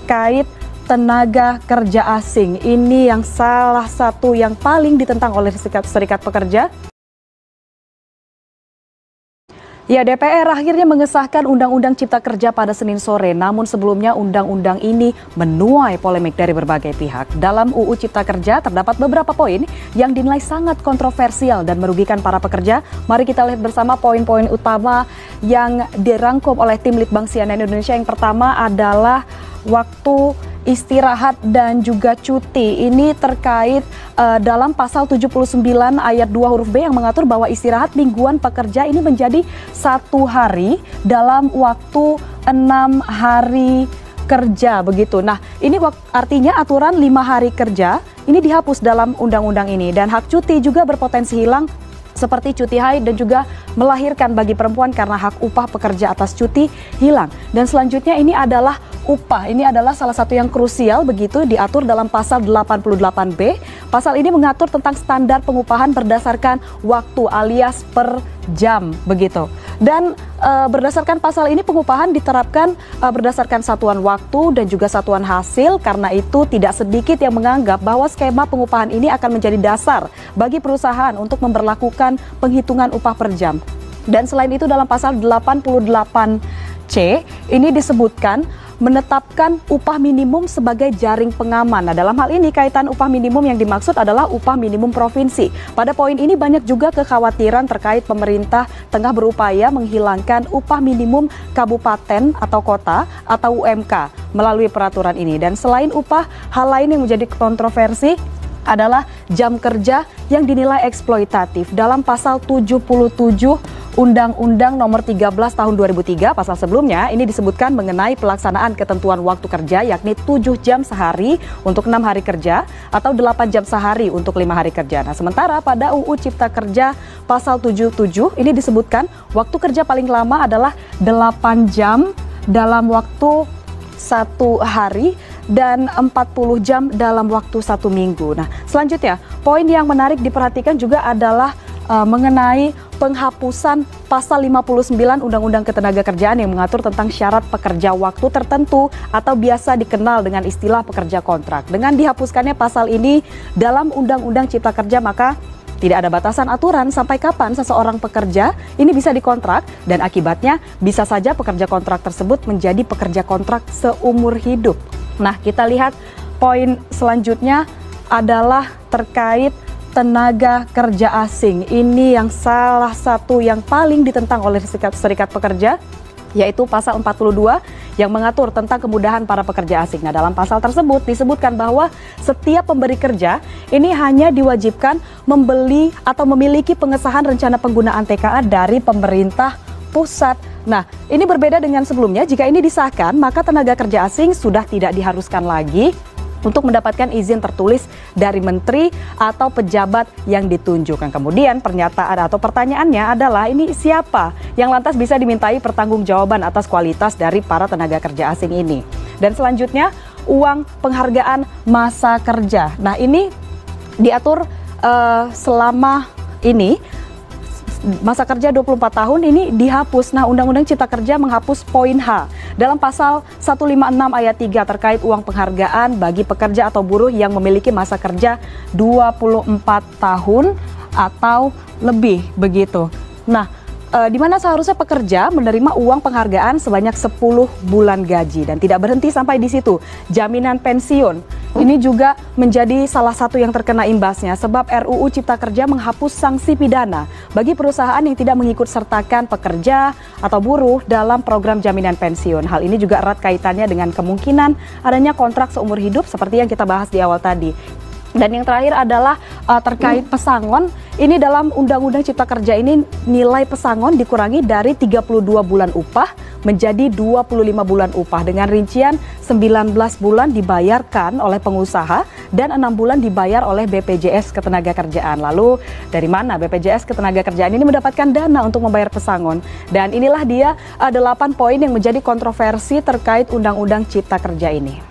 terkait tenaga kerja asing. Ini yang salah satu yang paling ditentang oleh Serikat Pekerja. Ya, DPR akhirnya mengesahkan Undang-Undang Cipta Kerja pada Senin sore. Namun sebelumnya undang-undang ini menuai polemik dari berbagai pihak. Dalam UU Cipta Kerja terdapat beberapa poin yang dinilai sangat kontroversial dan merugikan para pekerja. Mari kita lihat bersama poin-poin utama yang dirangkum oleh tim Litbang CNN Indonesia. Yang pertama adalah waktu istirahat dan juga cuti. Ini terkait dalam pasal 79 ayat 2 huruf B yang mengatur bahwa istirahat mingguan pekerja ini menjadi 1 hari dalam waktu 6 hari kerja begitu. Nah, ini artinya aturan 5 hari kerja ini dihapus dalam undang-undang ini, dan hak cuti juga berpotensi hilang seperti cuti haid dan juga melahirkan bagi perempuan karena hak upah pekerja atas cuti hilang. Dan selanjutnya ini adalah upah. Ini adalah salah satu yang krusial begitu, diatur dalam pasal 88B. Pasal ini mengatur tentang standar pengupahan berdasarkan waktu alias per jam begitu. Dan berdasarkan pasal ini pengupahan diterapkan berdasarkan satuan waktu dan juga satuan hasil. Karena itu tidak sedikit yang menganggap bahwa skema pengupahan ini akan menjadi dasar bagi perusahaan untuk memberlakukan penghitungan upah per jam. Dan selain itu dalam pasal 88C ini disebutkan menetapkan upah minimum sebagai jaring pengaman. Nah, dalam hal ini kaitan upah minimum yang dimaksud adalah upah minimum provinsi. Pada poin ini banyak juga kekhawatiran terkait pemerintah tengah berupaya menghilangkan upah minimum kabupaten atau kota atau UMK melalui peraturan ini. Dan selain upah, hal lain yang menjadi kontroversi adalah jam kerja yang dinilai eksploitatif. Dalam pasal 77 Undang-Undang Nomor 13 Tahun 2003, pasal sebelumnya ini disebutkan mengenai pelaksanaan ketentuan waktu kerja, yakni 7 jam sehari untuk 6 hari kerja atau 8 jam sehari untuk 5 hari kerja. Nah, sementara pada UU Cipta Kerja pasal 77 ini disebutkan waktu kerja paling lama adalah 8 jam dalam waktu 1 hari dan 40 jam dalam waktu 1 minggu. Nah, selanjutnya poin yang menarik diperhatikan juga adalah mengenai penghapusan pasal 59 Undang-Undang Ketenagakerjaan yang mengatur tentang syarat pekerja waktu tertentu atau biasa dikenal dengan istilah pekerja kontrak. Dengan dihapuskannya pasal ini dalam Undang-Undang Cipta Kerja, maka tidak ada batasan aturan sampai kapan seseorang pekerja ini bisa dikontrak, dan akibatnya bisa saja pekerja kontrak tersebut menjadi pekerja kontrak seumur hidup. Nah, kita lihat poin selanjutnya adalah terkait tenaga kerja asing. Ini yang salah satu yang paling ditentang oleh Serikat Pekerja, yaitu pasal 42 yang mengatur tentang kemudahan para pekerja asing. Nah, dalam pasal tersebut disebutkan bahwa setiap pemberi kerja ini hanya diwajibkan membeli atau memiliki pengesahan rencana penggunaan TKA dari pemerintah pusat. Nah, ini berbeda dengan sebelumnya. Jika ini disahkan, maka tenaga kerja asing sudah tidak diharuskan lagi untuk mendapatkan izin tertulis dari menteri atau pejabat yang ditunjukkan. Kemudian pernyataan atau pertanyaannya adalah ini siapa yang lantas bisa dimintai pertanggungjawaban atas kualitas dari para tenaga kerja asing ini. Dan selanjutnya uang penghargaan masa kerja. Nah, ini diatur selama ini masa kerja 24 tahun ini dihapus. Nah, Undang-Undang Cipta Kerja menghapus poin H dalam pasal 156 ayat 3 terkait uang penghargaan bagi pekerja atau buruh yang memiliki masa kerja 24 tahun atau lebih begitu. Nah, di mana seharusnya pekerja menerima uang penghargaan sebanyak 10 bulan gaji, dan tidak berhenti sampai di situ. Jaminan pensiun ini juga menjadi salah satu yang terkena imbasnya, sebab RUU Cipta Kerja menghapus sanksi pidana bagi perusahaan yang tidak mengikut sertakan pekerja atau buruh dalam program jaminan pensiun. Hal ini juga erat kaitannya dengan kemungkinan adanya kontrak seumur hidup seperti yang kita bahas di awal tadi. Dan yang terakhir adalah terkait pesangon. Ini dalam Undang-Undang Cipta Kerja ini nilai pesangon dikurangi dari 32 bulan upah menjadi 25 bulan upah dengan rincian 19 bulan dibayarkan oleh pengusaha dan 6 bulan dibayar oleh BPJS Ketenagakerjaan. Lalu dari mana BPJS Ketenagakerjaan ini mendapatkan dana untuk membayar pesangon? Dan inilah dia 8 poin yang menjadi kontroversi terkait Undang-Undang Cipta Kerja ini.